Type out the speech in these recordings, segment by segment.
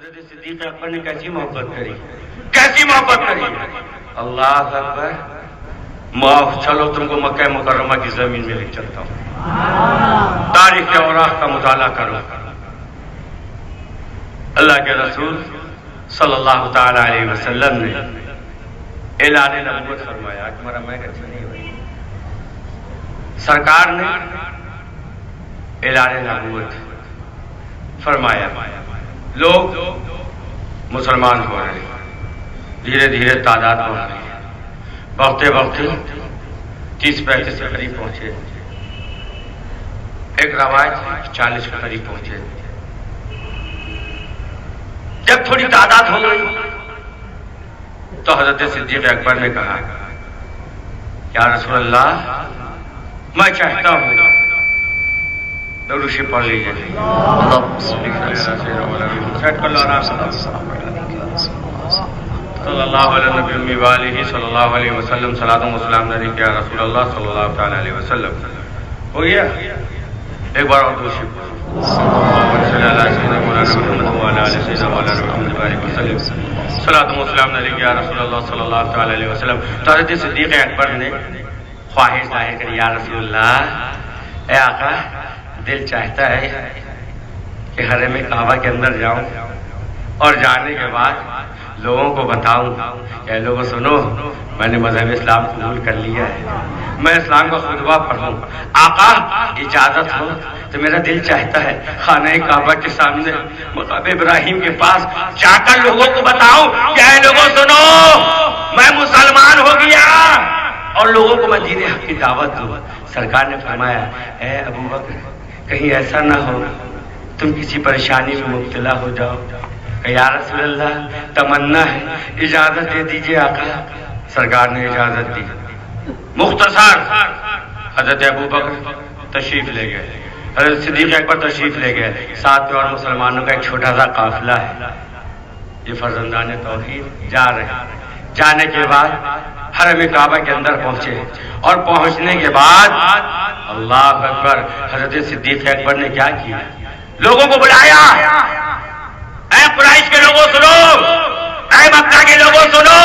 حضرت صدیق اکبر نے کیسی محبت کری، کیسی محبت کری. اللہ اکبر. معاف، چلو تم کو مکہ مکرمہ کی زمین میں لے چلتا ہوں، تاریخ اوراق کا مطالعہ کرو. اللہ کے رسول صلی اللہ تعالی علیہ وسلم نے اعلان نبوت فرمایا. تمہارا میں اچھا نہیں ہوئی. سرکار نے اعلان نبوت فرمایا. لوگ مسلمان ہو رہے ہیں، دھیرے دھیرے تعداد بڑھ رہی ہے. بڑھتے بڑھتے 30-35 کے قریب پہنچے. ایک روایت 40 کے قریب پہنچے. جب تھوڑی تعداد ہو گئی تو حضرت صدیق اکبر نے کہا، یا رسول اللہ، میں چاہتا ہوں درود شریف پڑھ لیجیے. صلی اللہ علیہ نبی والہ صلی اللہ علیہ وسلم. صلاۃ و سلام علیک یا رسول اللہ صلی اللہ تعالی علیہ وسلم. ہو گیا؟ ایک بار اور درود شریف صلاۃ و سلام علیک یا رسول اللہ صلی اللہ تعالی علیہ وسلم. تو حضرت صدیق اکبر نے خواہش ظاہر کری، یا رسول اللہ، اے آقا، دل چاہتا ہے کہ حرم کعبہ کے اندر جاؤں اور جانے کے بعد لوگوں کو بتاؤں کہ لوگوں سنو، میں نے مذہب اسلام قبول کر لیا ہے، میں اسلام کا خطبہ پڑھوں. آقا اجازت ہو تو میرا دل چاہتا ہے خانہ کعبہ کے سامنے مقام ابراہیم کے پاس جا کر لوگوں کو بتاؤں کہ اے لوگوں سنو، میں مسلمان ہو گیا، اور لوگوں کو میں دین حق کی دعوت دوں. سرکار نے فرمایا، اے ابو بکر، کہیں ایسا نہ ہو تم کسی پریشانی میں مبتلا ہو جاؤ. کہ یا رسول اللہ، تمنا ہے، اجازت دے دیجیے آقا. سرکار نے اجازت دی. مختصر حضرت ابو بکر تشریف لے گئے، حضرت صدیق اکبر تشریف لے گئے. ساتھ میں اور مسلمانوں کا ایک چھوٹا سا قافلہ ہے. یہ فرزندان توحید جا رہے ہیں. جانے کے بعد حرم کعبہ کے اندر پہنچے، اور پہنچنے کے بعد اللہ اکبر، حضرت صدیق اکبر نے کیا کیا؟ لوگوں کو بلایا. اے قریش کے لوگوں سنو، اے مکہ کے لوگوں سنو،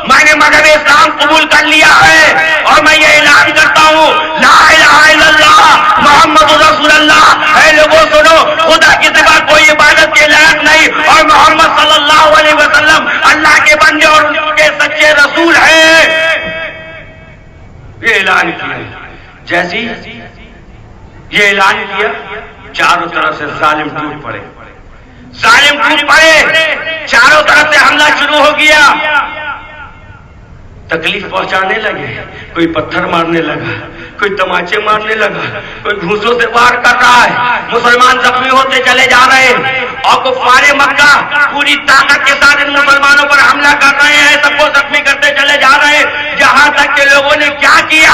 میں نے مذہب اسلام قبول کر لیا ہے، اور میں یہ اعلان کرتا ہوں، لا الہ الا اللہ محمد رسول اللہ. اے لوگوں سنو، خدا کے سوا کوئی عبادت کے لائق نہیں، اور محمد صلی اللہ علیہ وسلم اللہ کے بندے اور ان کے سچے رسول ہیں. یہ اعلان کیا. جیسی یہ اعلان کیا، چاروں طرف سے ظالم ٹوٹ پڑے. ظالم ٹوٹ پڑے، چاروں طرف سے حملہ شروع ہو گیا. تکلیف پہنچانے لگے، کوئی پتھر مارنے لگا، کوئی تماچے مارنے لگا، کوئی گھوسوں سے وار کر رہا ہے. مسلمان زخمی ہوتے چلے جا رہے ہیں، اور کفار مکہ پوری طاقت کے ساتھ ان مسلمانوں پر حملہ کر رہے ہیں، سب کو زخمی کرتے چلے جا رہے ہیں. جہاں تک کہ لوگوں نے کیا کیا،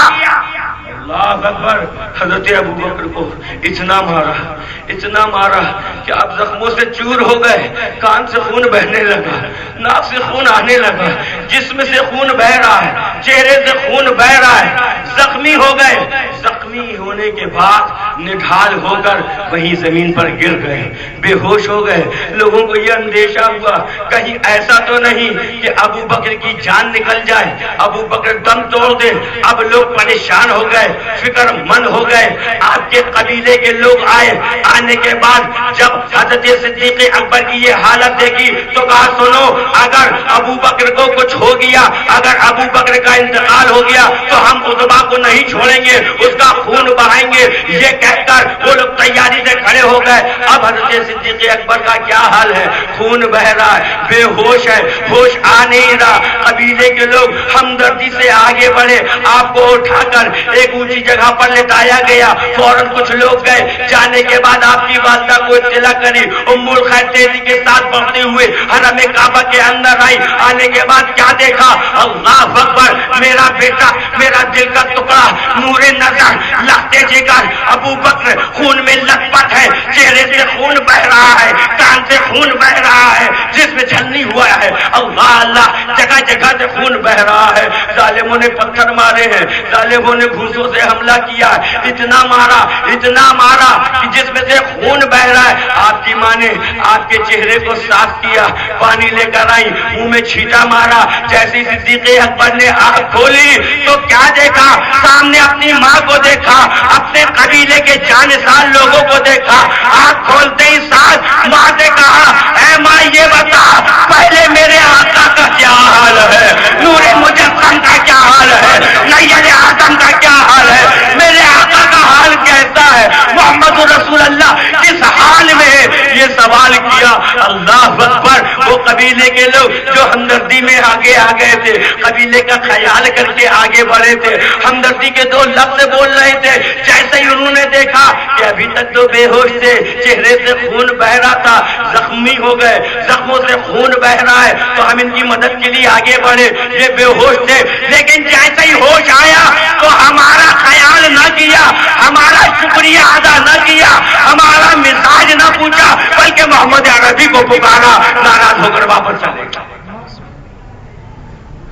اللہ اکبر، حضرت ابو بکر کو اتنا مارا کہ آپ زخموں سے چور ہو گئے. کان سے خون بہنے لگا، ناک سے خون آنے لگا، جسم سے خون بہ رہا ہے، چہرے سے خون بہ رہا ہے. زخمی ہو گئے. زخمی ہونے کے بعد نڈھال ہو کر وہیں زمین پر گر گئے، بے ہوش ہو گئے. لوگوں کو یہ اندیشہ ہوا کہیں ایسا تو نہیں کہ ابو بکر کی جان نکل جائے، ابو بکر دم توڑ دے. اب لوگ پریشان ہو گئے، فکر مند ہو گئے. آپ کے قبیلے کے لوگ آئے. آنے کے بعد جب حضرت صدیق اکبر کی یہ حالت دیکھی تو کہا، سنو، اگر ابو بکر کو کچھ ہو گیا، اگر ابو بکر کا انتقال ہو گیا تو ہم عتبہ کو نہیں چھوڑیں گے، اس کا خون بہائیں گے. یہ کہہ کر وہ لوگ تیاری سے کھڑے ہو گئے. اب حضرت صدیق اکبر کا کیا حال ہے؟ خون بہ رہا ہے، بے ہوش ہے، ہوش آ نہیں رہا. قبیلے کے لوگ ہمدردی سے آگے بڑھے، آپ کو اٹھا کر ایک اونچی جگہ پر لٹایا گیا. فوراً کچھ لوگ گئے. جانے کے بعد آپ کی والدہ کو اطلاع کری. ام الخیر تیزی کے ساتھ بڑھتے ہوئے حرم کعبہ کے اندر آئی. آنے کے بعد کیا دیکھا؟ اللہ اکبر، میرا بیٹا، میرا دل کا ٹکڑا، نور نظر، لختے جگر ابو بکر خون میں لت پت ہے، چہرے سے خون بہ رہا ہے، کان سے خون بہ رہا ہے، جس میں چھلنی ہوا ہے، اللہ اللہ، جگہ جگہ سے خون بہ رہا ہے، ظالموں نے پتھر مارے ہیں، ظالموں نے گھوسوں سے حملہ کیا، اتنا مارا کہ جس میں سے خون بہ رہا ہے۔ آپ کی ماں نے آپ کے چہرے کو صاف کیا، پانی لے کر آئی، منہ میں چھینٹا مارا، جیسی صدیق اکبر نے آنکھ کھولی تو کیا دیکھا؟ سامنے اپنی ماں کو دیکھا، اپنے قبیلے کے جانسار لوگوں کو دیکھا۔ آنکھ کھولتے ہی ساتھ ماں سے کہا، اے ماں یہ بتا پہلے میرے آقا کا کیا حال ہے، نور مجسم کا کیا حال ہے، نیر آدم کا کیا حال ہے، میرے آقا کا حال کیسا ہے؟ محمد رسول اللہ کس حال میں ہے؟ یہ سوال کیا۔ اللہ اکبر، وہ قبیلے کے لوگ جو ہمدردی میں آگے آ گئے تھے، قبیلے کا خیال کر کے آگے بڑھے تھے، ہمدردی کے دو لفظ بول رہے تھے، جیسے ہی انہوں نے دیکھا کہ ابھی تک تو بے ہوش تھے، چہرے سے خون بہ رہا تھا، زخمی ہو گئے، زخموں سے خون بہ رہا ہے، تو ہم ان کی مدد کے لیے آگے بڑھے، یہ بے ہوش تھے، لیکن جیسے ہی ہوش آیا تو ہمارا خیال نہ کیا، ہمارا شکریہ ادا نہ کیا، ہمارا مزاج نہ پوچھا، بلکہ محمد عربی کو پکارا، ناراض ہو کر واپس چلے گا۔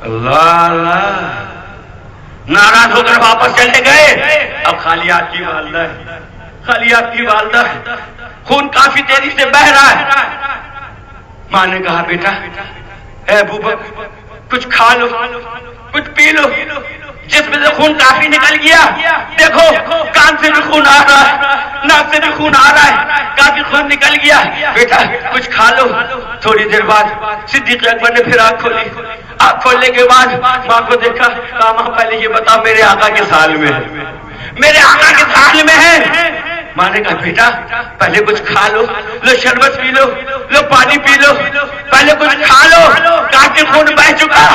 اللہ اللہ، ناراض ہو کر واپس چلے گئے۔ اب خالیات کی والدہ ہے، خالیات کی والدہ ہے، خون کافی تیزی سے بہ رہا ہے۔ ماں نے کہا، بیٹا اے ابو بکر کچھ کھا لو، کچھ پی لو، جس میں سے خون کافی نکل گیا، دیکھو کان سے بھی خون آ رہا ہے، ناک سے بھی خون آ رہا ہے، کافی خون نکل گیا، بیٹا کچھ کھا لو۔ تھوڑی دیر بعد صدیق اکبر نے پھر آنکھ کھولی، آنکھ کھولنے کے بعد ماں کو دیکھا، کہا ماں پہلے یہ بتا میرے آقا کے سال میں ہے، میرے آقا کے سال میں ہے۔ ماں نے کہا بیٹا پہلے کچھ کھا لو، لو شربت پی لو، لو پانی پی لو، پہلے کچھ کھا لو، کافی خون بہ چکا۔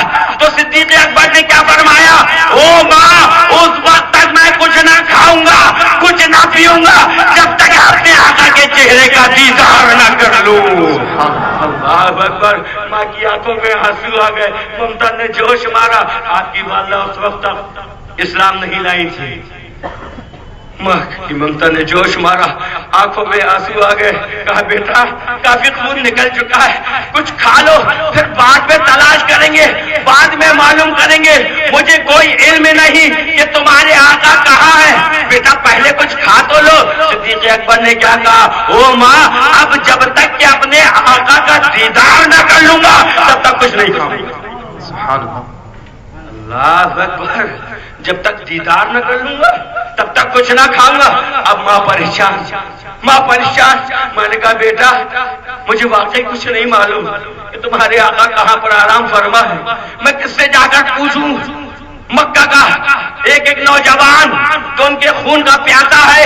تو صدیق اکبر نے کیا فرمایا؟ او ماں، اس وقت تک میں کچھ نہ کھاؤں گا، کچھ نہ پیوں گا، جب تک اپنے آقا کے چہرے کا دیدار نہ کر لوں۔ اللہ اکبر، ماں کی آنکھوں میں آنسو آ گئے، ممتا نے جوش مارا۔ آپ کی والدہ اس وقت تک اسلام نہیں لائی تھی۔ ماں کی ممتا نے جوش مارا، آنکھوں میں آنسو آ گئے، کہا بیٹا کافی خون نکل چکا ہے، کچھ کھا لو، پھر بعد میں تلاش کریں گے، بعد میں معلوم کریں گے، مجھے کوئی علم نہیں کہ تمہارے آقا کہاں ہے، بیٹا پہلے کچھ کھا تو لو۔ صدیق اکبر نے کیا کہا؟ او ماں، اب جب تک کہ اپنے آقا کا دیدار نہ کر لوں گا تب تک کچھ نہیں کھاؤں گا۔ سبحان اللہ اکبر، جب تک دیدار نہ کر لوں گا تب تک کچھ نہ کھاؤں گا۔ اب ماں پریشان، ماں پریشان۔ میں نے کہا بیٹا مجھے واقعی کچھ نہیں معلوم کہ تمہارے آقا کہاں پر آرام فرما ہے، میں کس سے جا کر پوچھوں؟ مکہ کا ایک ایک نوجوان تو ان کے خون کا پیاسا ہے،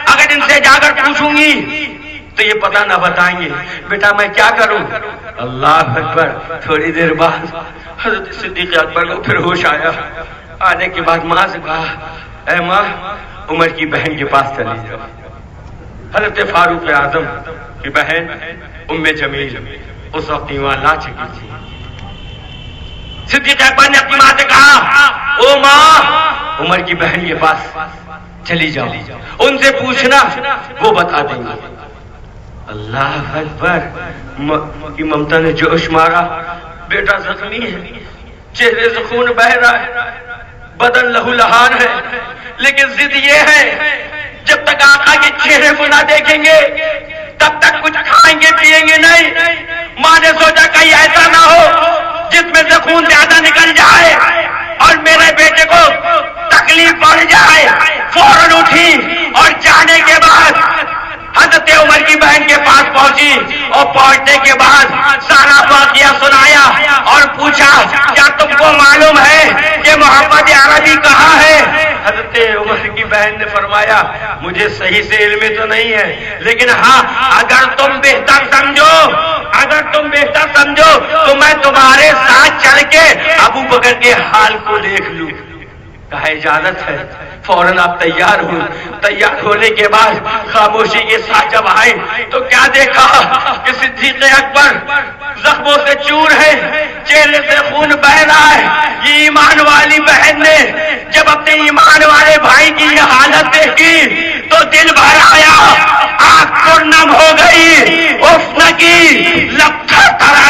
اگر ان سے جا کر پوچھوں گی تو یہ پتہ نہ بتائیں گے، بیٹا میں کیا کروں؟ اللہ اکبر۔ تھوڑی دیر بعد حضرت صدیق اکبر کو پھر ہوش آیا، آنے کے بعد ماں سے کہا، اے ماں عمر کی بہن کے پاس چلی جاؤ۔ حضرت فاروق اعظم کی بہن ام جمیل اس وقت ایمان لا چکی تھی۔ صدیق اکبر نے اپنی ماں سے کہا، او ماں عمر کی بہن کے پاس چلی جاؤ، ان سے پوچھنا وہ بتا دیں گے۔ اللہ اکبر، کی ممتا نے جوش مارا، بیٹا زخمی ہے، چہرے سے خون بہ رہا ہے، بدن لہو لہان ہے، لیکن ضد یہ ہے جب تک آقا کے چہرے کو نہ دیکھیں گے تب تک کچھ کھائیں گے پیئیں گے نہیں۔ ماں نے سوچا کہیں ایسا نہ ہو جس میں سے خون زیادہ نکل جائے اور میرے بیٹے کو تکلیف پڑ جائے۔ فوراً اٹھی اور جانے کے بعد حضرت عمر کی بہن کے پاس پہنچی اور پہنچنے کے بعد سارا واقعہ سنایا اور پوچھا کیا تم کو معلوم ہے کہ محمد عربی کہاں ہے؟ حضرت عمر کی بہن نے فرمایا مجھے صحیح سے علم تو نہیں ہے، لیکن ہاں اگر تم بہتر سمجھو تو میں تمہارے ساتھ چل کے ابو بکر کے حال کو دیکھ لوں۔ کہا اجازت ہے۔ فوراً آپ تیار ہوئے، تیار ہونے کے بعد خاموشی کے ساتھ جب آئے تو کیا دیکھا کہ صدیق اکبر زخموں سے چور ہے، چہرے سے خون بہ رہا ہے۔ یہ ایمان والی بہن نے جب اپنے ایمان والے بھائی کی یہ حالت دیکھی تو دل بھر آیا، آنکھ پرنم ہو گئی، اف نہ کی، لب تھرتھرا